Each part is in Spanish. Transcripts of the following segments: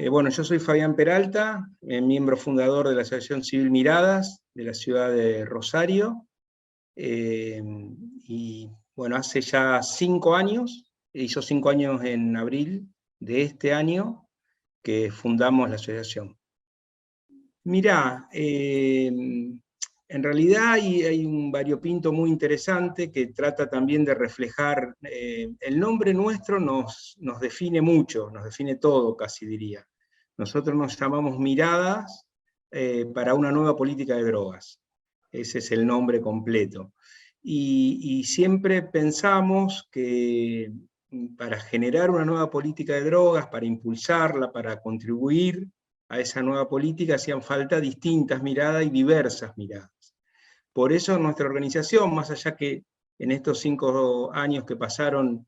Bueno, yo soy Fabián Peralta, miembro fundador de la Asociación Civil Miradas de la ciudad de Rosario. Y bueno, hace ya 5 años, hizo 5 años en abril de este año, que fundamos la asociación. Mirá, en realidad hay un variopinto muy interesante que trata también de reflejar, el nombre nuestro nos define mucho, nos define todo, casi diría. Nosotros nos llamamos Miradas para una nueva política de drogas. Ese es el nombre completo. Y siempre pensamos que para generar una nueva política de drogas, para impulsarla, para contribuir a esa nueva política, hacían falta distintas miradas y diversas miradas. Por eso nuestra organización, más allá que en estos 5 años que pasaron,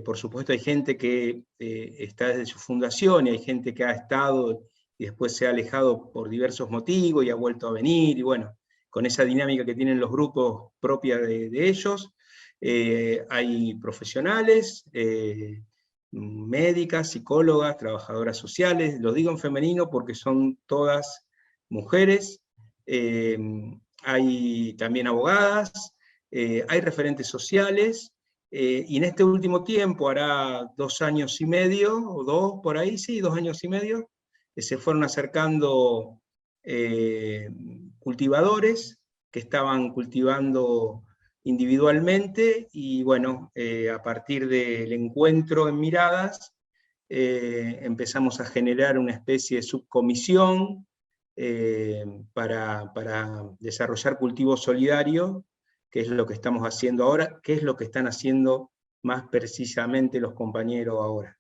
por supuesto hay gente que está desde su fundación, y hay gente que ha estado y después se ha alejado por diversos motivos y ha vuelto a venir, y bueno, con esa dinámica que tienen los grupos propia de ellos. Hay profesionales, médicas, psicólogas, trabajadoras sociales, lo digo en femenino porque son todas mujeres, hay también abogadas, hay referentes sociales, y en este último tiempo, hará 2 años y medio, o 2 por ahí, sí, 2 años y medio, se fueron acercando cultivadores que estaban cultivando individualmente, y bueno, a partir del encuentro en Miradas, empezamos a generar una especie de subcomisión para desarrollar cultivo solidario, que es lo que estamos haciendo ahora, que es lo que están haciendo más precisamente los compañeros ahora.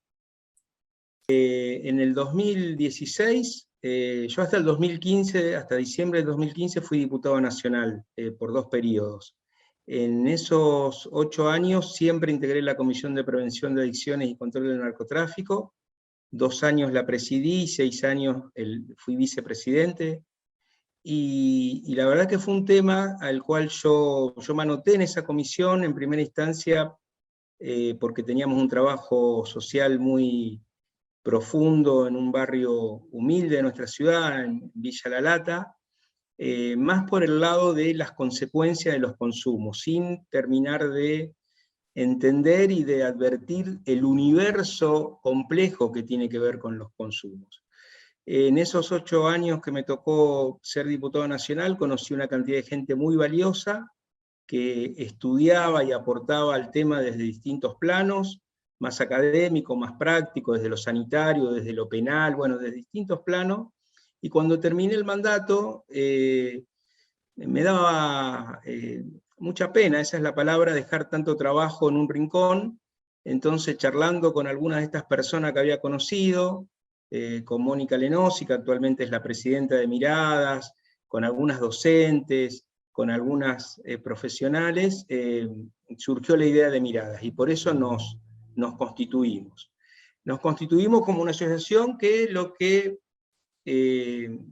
En el 2016, yo hasta el 2015, hasta diciembre del 2015, fui diputado nacional por 2 periodos. En esos 8 años siempre integré la Comisión de Prevención de Adicciones y Control del Narcotráfico. 2 años la presidí, 6 años fui vicepresidente. Y la verdad que fue un tema al cual yo me anoté en esa comisión en primera instancia, porque teníamos un trabajo social muy profundo en un barrio humilde de nuestra ciudad, en Villa La Lata, más por el lado de las consecuencias de los consumos, sin terminar de entender y de advertir el universo complejo que tiene que ver con los consumos. En esos 8 años que me tocó ser diputado nacional, conocí una cantidad de gente muy valiosa que estudiaba y aportaba al tema desde distintos planos, más académico, más práctico, desde lo sanitario, desde lo penal, bueno, desde distintos planos. Y cuando terminé el mandato, me daba mucha pena, esa es la palabra, dejar tanto trabajo en un rincón. Entonces, charlando con algunas de estas personas que había conocido, con Mónica Lenosi, que actualmente es la presidenta de Miradas, con algunas docentes, con algunas profesionales, surgió la idea de Miradas, y por eso nos constituimos. Nos constituimos como una asociación que lo que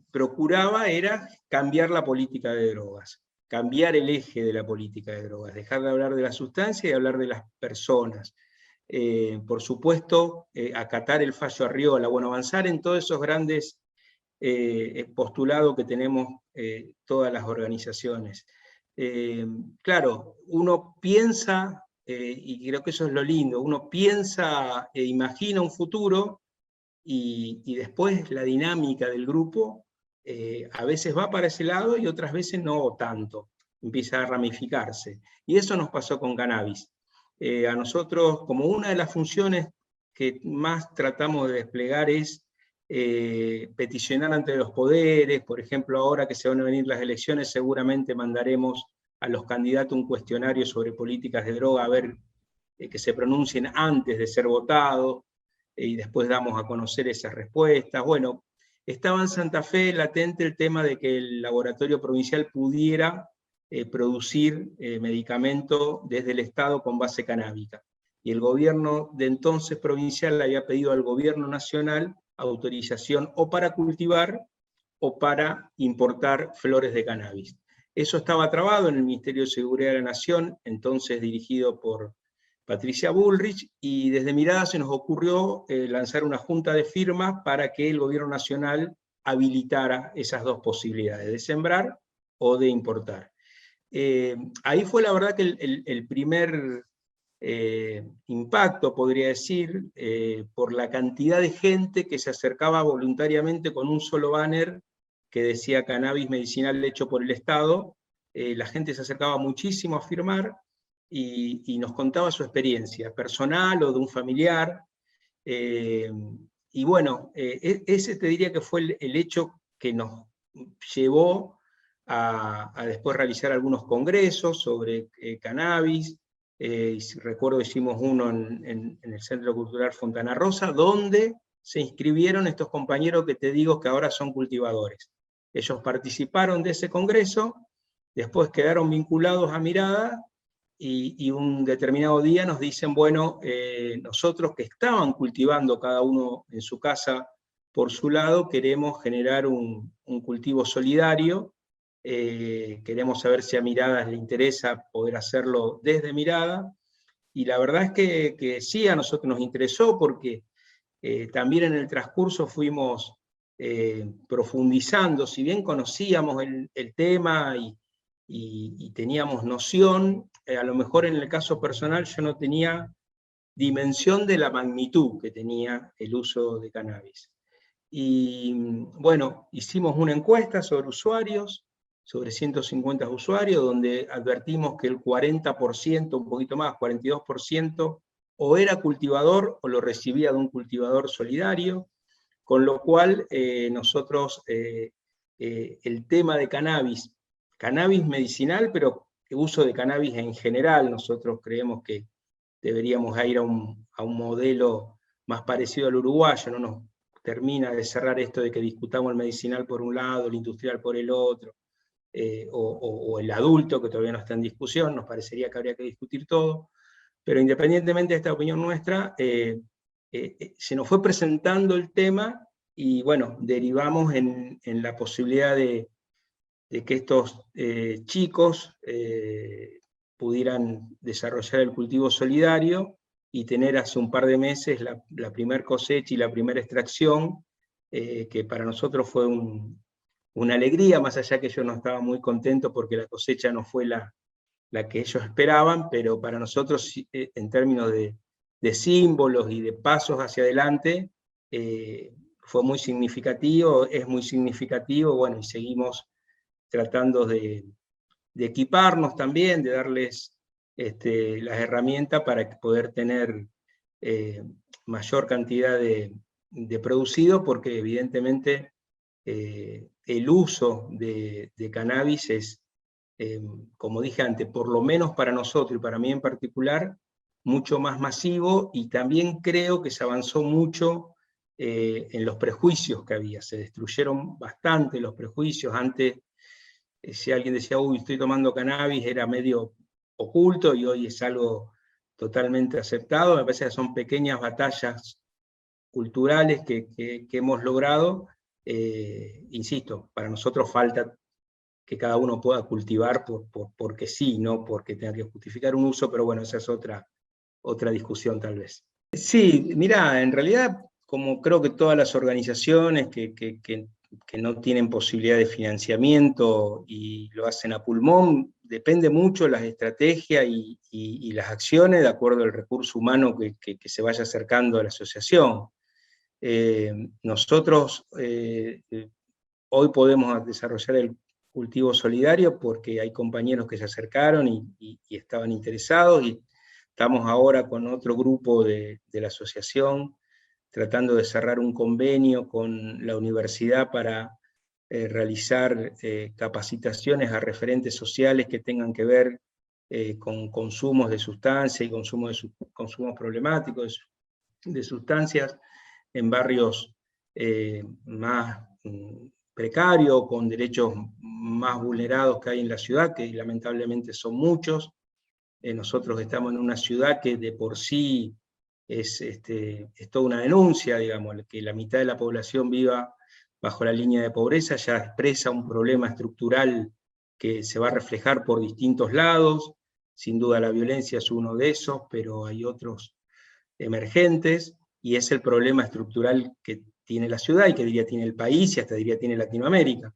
procuraba era cambiar la política de drogas, cambiar el eje de la política de drogas, dejar de hablar de la sustancia y hablar de las personas. Por supuesto, acatar el fallo Arriola, bueno, avanzar en todos esos grandes postulados que tenemos todas las organizaciones. Claro, uno piensa, y creo que eso es lo lindo, uno piensa e imagina un futuro, y después la dinámica del grupo a veces va para ese lado y otras veces no tanto, empieza a ramificarse. Y eso nos pasó con cannabis. A nosotros, como una de las funciones que más tratamos de desplegar es peticionar ante los poderes. Por ejemplo, ahora que se van a venir las elecciones, seguramente mandaremos a los candidatos un cuestionario sobre políticas de droga, a ver que se pronuncien antes de ser votados, y después damos a conocer esas respuestas. Bueno, estaba en Santa Fe latente el tema de que el laboratorio provincial pudiera producir medicamento desde el Estado con base canábica. Y el gobierno de entonces provincial le había pedido al gobierno nacional autorización o para cultivar o para importar flores de cannabis. Eso estaba trabado en el Ministerio de Seguridad de la Nación, entonces dirigido por Patricia Bullrich, y desde Mirada se nos ocurrió lanzar una junta de firmas para que el gobierno nacional habilitara esas dos posibilidades, de sembrar o de importar. Ahí fue la verdad que el primer impacto, podría decir, por la cantidad de gente que se acercaba voluntariamente con un solo banner que decía cannabis medicinal hecho por el Estado. La gente se acercaba muchísimo a firmar y nos contaba su experiencia personal o de un familiar. Y bueno, ese te diría que fue el hecho que nos llevó a después realizar algunos congresos sobre cannabis. Recuerdo hicimos uno en el Centro Cultural Fontana Rosa, donde se inscribieron estos compañeros que te digo que ahora son cultivadores. Ellos participaron de ese congreso, después quedaron vinculados a Mirada, y un determinado día nos dicen, bueno, nosotros que estaban cultivando cada uno en su casa por su lado, queremos generar un cultivo solidario. Queremos saber si a Mirada le interesa poder hacerlo desde Mirada, y la verdad es que sí, a nosotros nos interesó porque también en el transcurso fuimos profundizando, si bien conocíamos el tema y teníamos noción, a lo mejor en el caso personal yo no tenía dimensión de la magnitud que tenía el uso de cannabis. Y bueno, hicimos una encuesta sobre usuarios, sobre 150 usuarios, donde advertimos que el 40%, un poquito más, 42%, o era cultivador o lo recibía de un cultivador solidario, con lo cual nosotros el tema de cannabis medicinal, pero uso de cannabis en general, nosotros creemos que deberíamos ir a un modelo más parecido al uruguayo, no nos termina de cerrar esto de que discutamos el medicinal por un lado, el industrial por el otro, o el adulto, que todavía no está en discusión, nos parecería que habría que discutir todo, pero independientemente de esta opinión nuestra, se nos fue presentando el tema, y bueno, derivamos en la posibilidad de que estos chicos pudieran desarrollar el cultivo solidario y tener hace un par de meses la primer cosecha y la primera extracción, que para nosotros fue una alegría, más allá que yo no estaba muy contento porque la cosecha no fue la que ellos esperaban, pero para nosotros, en términos de símbolos y de pasos hacia adelante, fue muy significativo, es muy significativo, bueno, y seguimos tratando de equiparnos también, de darles las herramientas para poder tener mayor cantidad de producido, porque evidentemente el uso de cannabis es, como dije antes, por lo menos para nosotros y para mí en particular, mucho más masivo, y también creo que se avanzó mucho en los prejuicios que había. Se destruyeron bastante los prejuicios. Antes, si alguien decía, uy, estoy tomando cannabis, era medio oculto, y hoy es algo totalmente aceptado. Me parece que son pequeñas batallas culturales que hemos logrado. Insisto, para nosotros falta que cada uno pueda cultivar porque sí, no porque tenga que justificar un uso, pero bueno, esa es otra discusión tal vez. Sí, mira, en realidad, como creo que todas las organizaciones que no tienen posibilidad de financiamiento y lo hacen a pulmón, depende mucho las estrategias y las acciones de acuerdo al recurso humano que se vaya acercando a la asociación. Nosotros hoy podemos desarrollar el cultivo solidario porque hay compañeros que se acercaron y estaban interesados, y estamos ahora con otro grupo de la asociación tratando de cerrar un convenio con la universidad para realizar capacitaciones a referentes sociales que tengan que ver con consumos de sustancias y consumos problemáticos de sustancias en barrios más precarios, con derechos más vulnerados que hay en la ciudad, que lamentablemente son muchos. Nosotros estamos en una ciudad que de por sí es toda una denuncia, digamos, que la mitad de la población viva bajo la línea de pobreza, ya expresa un problema estructural que se va a reflejar por distintos lados. Sin duda la violencia es uno de esos, pero hay otros emergentes, y es el problema estructural que tiene la ciudad y que diría tiene el país y hasta diría tiene Latinoamérica.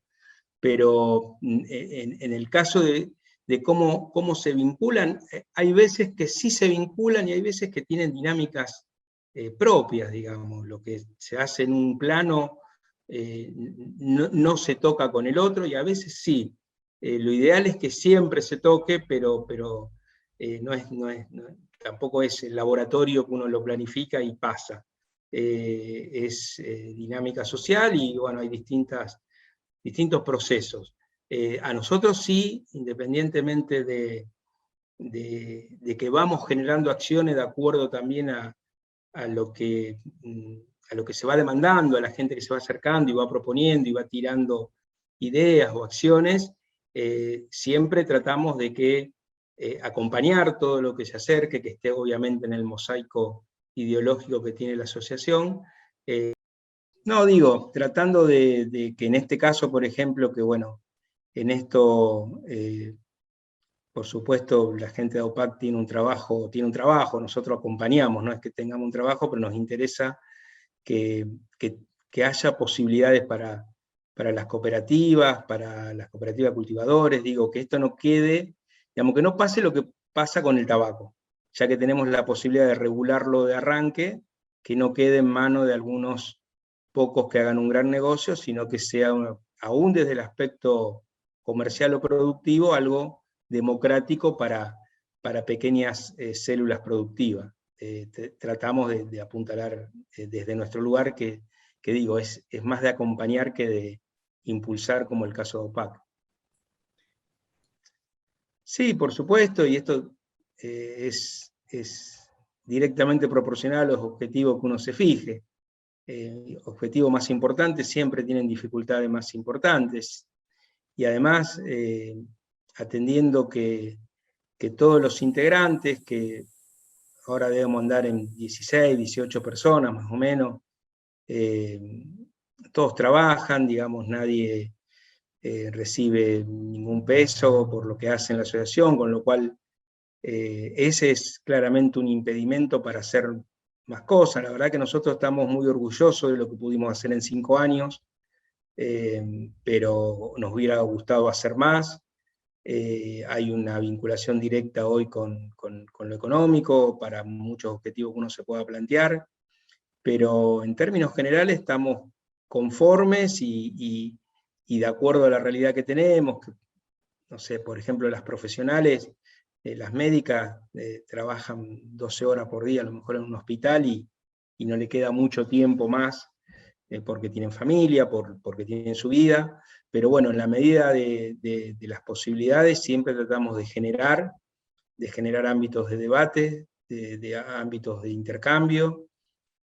Pero en el caso de cómo se vinculan, hay veces que sí se vinculan y hay veces que tienen dinámicas propias, digamos. Lo que se hace en un plano no se toca con el otro, y a veces sí. Lo ideal es que siempre se toque, pero tampoco es el laboratorio que uno lo planifica y pasa. Es dinámica social y bueno, hay distintos procesos. A nosotros sí, independientemente de que vamos generando acciones de acuerdo también a lo que se va demandando, a la gente que se va acercando y va proponiendo y va tirando ideas o acciones, siempre tratamos de que acompañar todo lo que se acerque, que esté obviamente en el mosaico ideológico que tiene la asociación. No, digo, tratando de que en este caso, por ejemplo, que bueno, en esto, por supuesto, la gente de AUPAC tiene un trabajo, nosotros acompañamos, no es que tengamos un trabajo, pero nos interesa que, que haya posibilidades para las cooperativas cultivadores, digo, que esto no quede, digamos, que no pase lo que pasa con el tabaco, ya que tenemos la posibilidad de regularlo de arranque, que no quede en manos de algunos pocos que hagan un gran negocio, sino que sea, aún desde el aspecto comercial o productivo, algo democrático para pequeñas células productivas. Tratamos de apuntalar desde nuestro lugar, que digo, es más de acompañar que de impulsar, como el caso de OPAC. Sí, por supuesto, y esto es directamente proporcional a los objetivos que uno se fije. Objetivos más importantes siempre tienen dificultades más importantes, y además atendiendo que todos los integrantes, que ahora debemos andar en 16, 18 personas más o menos, todos trabajan, digamos, nadie recibe ningún peso por lo que hace en la asociación, con lo cual ese es claramente un impedimento para hacer más cosas. La verdad que nosotros estamos muy orgullosos de lo que pudimos hacer en 5 años, pero nos hubiera gustado hacer más. Hay una vinculación directa hoy con lo económico, para muchos objetivos que uno se pueda plantear, pero en términos generales estamos conformes y de acuerdo a la realidad que tenemos, que, no sé, por ejemplo, las profesionales, las médicas trabajan 12 horas por día, a lo mejor en un hospital, y no le queda mucho tiempo más, porque tienen familia, porque tienen su vida, pero bueno, en la medida de las posibilidades siempre tratamos de generar ámbitos de debate, de ámbitos de intercambio.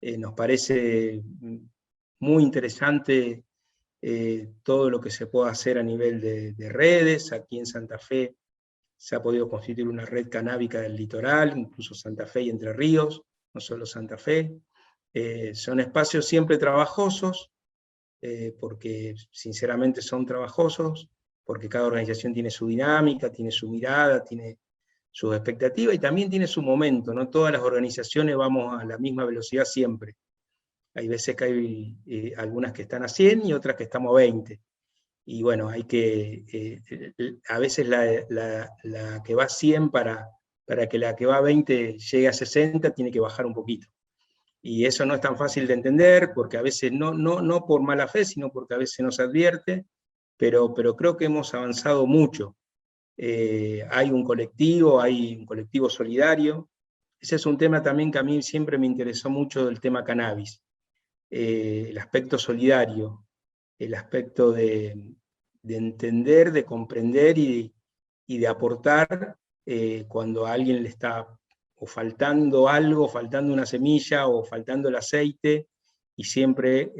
Nos parece muy interesante todo lo que se puede hacer a nivel de redes. Aquí en Santa Fe se ha podido constituir una red canábica del litoral, incluso Santa Fe y Entre Ríos, no solo Santa Fe. Son espacios siempre trabajosos, porque sinceramente son trabajosos, porque cada organización tiene su dinámica, tiene su mirada, tiene sus expectativas y también tiene su momento. No todas las organizaciones vamos a la misma velocidad siempre. Hay veces que hay algunas que están a 100 y otras que estamos a 20. Y bueno, hay que, a veces la que va a 100 para que la que va a 20 llegue a 60 tiene que bajar un poquito. Y eso no es tan fácil de entender, porque a veces no por mala fe, sino porque a veces no se advierte, pero creo que hemos avanzado mucho. Hay un colectivo solidario. Ese es un tema también que a mí siempre me interesó mucho, del tema cannabis. El aspecto solidario, el aspecto de entender, de comprender y de aportar cuando a alguien le está o faltando algo, faltando una semilla o faltando el aceite, y siempre,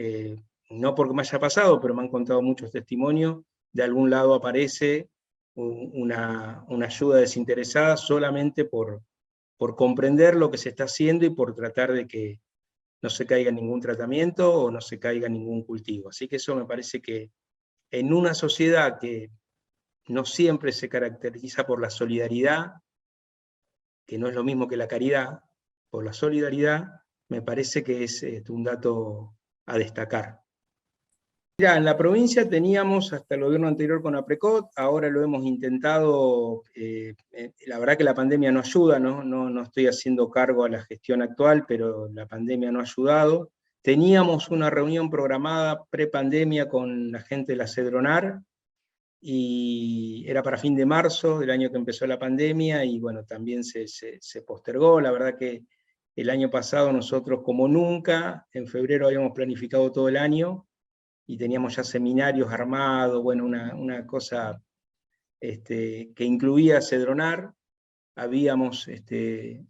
no porque me haya pasado, pero me han contado muchos testimonios, de algún lado aparece una ayuda desinteresada solamente por por comprender lo que se está haciendo y por tratar de que no se caiga ningún tratamiento o no se caiga ningún cultivo. Así que eso me parece que en una sociedad que no siempre se caracteriza por la solidaridad, que no es lo mismo que la caridad, por la solidaridad, me parece que es un dato a destacar. Mira, en la provincia teníamos hasta el gobierno anterior con APRECOT, ahora lo hemos intentado, la verdad que la pandemia no ayuda, no estoy haciendo cargo a la gestión actual, pero la pandemia no ha ayudado. Teníamos una reunión programada pre-pandemia con la gente de la Cedronar, y era para fin de marzo del año que empezó la pandemia, y bueno, también se postergó. La verdad que el año pasado nosotros, como nunca, en febrero habíamos planificado todo el año, y teníamos ya seminarios armados, bueno, una cosa que incluía Cedronar. Habíamos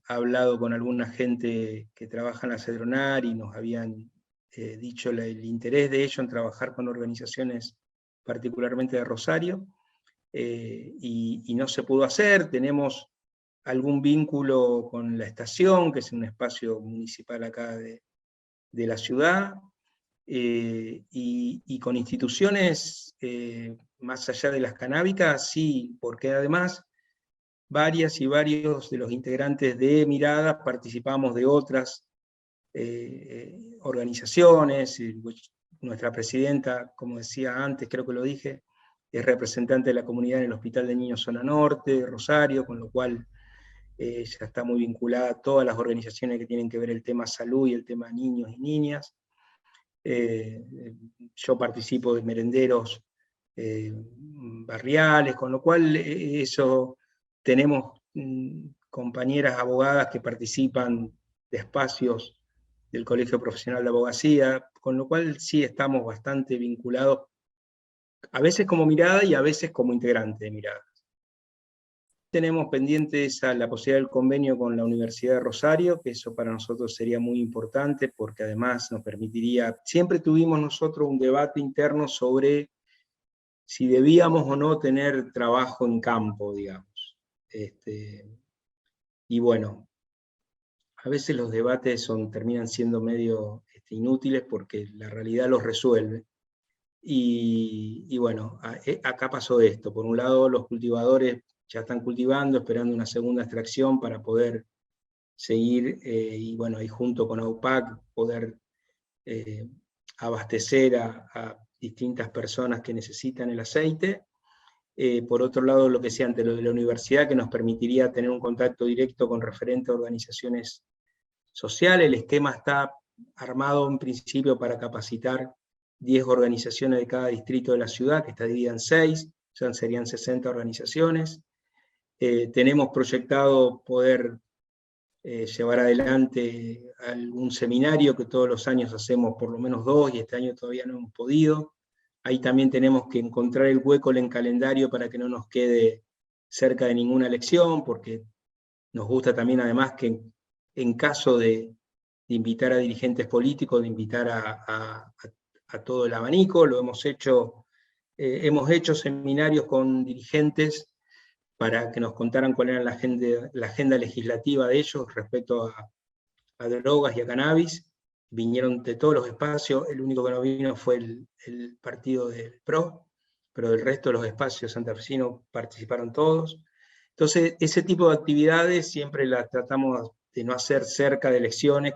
hablado con alguna gente que trabaja en la Cedronar y nos habían dicho el interés de ellos en trabajar con organizaciones particularmente de Rosario, y no se pudo hacer. Tenemos algún vínculo con la estación, que es un espacio municipal acá de la ciudad, y con instituciones más allá de las canábicas, sí, porque además varias y varios de los integrantes de Miradas participamos de otras organizaciones. Nuestra presidenta, como decía antes, creo que lo dije, es representante de la comunidad en el Hospital de Niños Zona Norte, de Rosario, con lo cual ella está muy vinculada a todas las organizaciones que tienen que ver el tema salud y el tema niños y niñas. Yo participo de merenderos barriales, con lo cual eso, tenemos compañeras abogadas que participan de espacios del Colegio Profesional de Abogacía, con lo cual sí estamos bastante vinculados, a veces como Mirada y a veces como integrante de Mirada. Tenemos pendiente la posibilidad del convenio con la Universidad de Rosario, que eso para nosotros sería muy importante, porque además nos permitiría, siempre tuvimos nosotros un debate interno sobre si debíamos o no tener trabajo en campo, digamos. Y bueno, a veces los debates terminan siendo medio inútiles porque la realidad los resuelve. Y bueno, acá pasó esto. Por un lado, los cultivadores ya están cultivando, esperando una segunda extracción para poder seguir, y bueno, y junto con AUPAC poder abastecer a distintas personas que necesitan el aceite. Por otro lado, lo que sea ante lo de la universidad, que nos permitiría tener un contacto directo con referentes de organizaciones sociales. El esquema está armado en principio para capacitar 10 organizaciones de cada distrito de la ciudad, que está dividida en 6, o sea, serían 60 organizaciones. Tenemos proyectado poder llevar adelante algún seminario que todos los años hacemos por lo menos 2, y este año todavía no hemos podido. Ahí también tenemos que encontrar el hueco en el calendario para que no nos quede cerca de ninguna elección, porque nos gusta también además que en caso de invitar a dirigentes políticos, de invitar a todo el abanico. Lo hemos hecho seminarios con dirigentes para que nos contaran cuál era la agenda legislativa de ellos respecto a drogas y a cannabis. Vinieron de todos los espacios, el único que no vino fue el partido del PRO, pero del resto de los espacios santafesinos participaron todos. Entonces, ese tipo de actividades siempre las tratamos de no hacer cerca de elecciones,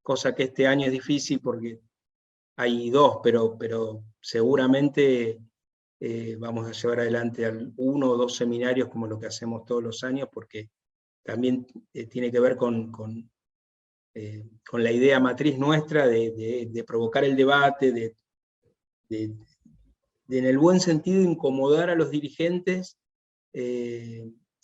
cosa que este año es difícil porque hay 2, pero seguramente vamos a llevar adelante 1 o 2 seminarios como lo que hacemos todos los años, porque también tiene que ver con la idea matriz nuestra de provocar el debate, en el buen sentido, incomodar a los dirigentes,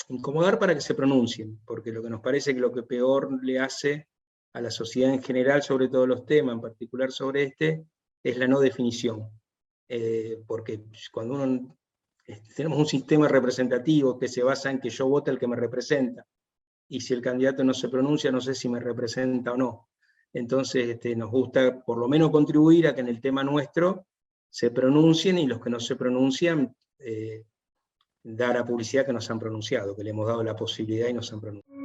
incomodar para que se pronuncien, porque lo que nos parece que lo que peor le hace a la sociedad en general sobre todos los temas, en particular sobre este, es la no definición. Porque cuando tenemos un sistema representativo que se basa en que yo vote al que me representa, y si el candidato no se pronuncia, no sé si me representa o no. Entonces nos gusta por lo menos contribuir a que en el tema nuestro se pronuncien, y los que no se pronuncian, dar a publicidad que nos han pronunciado, que le hemos dado la posibilidad y nos han pronunciado.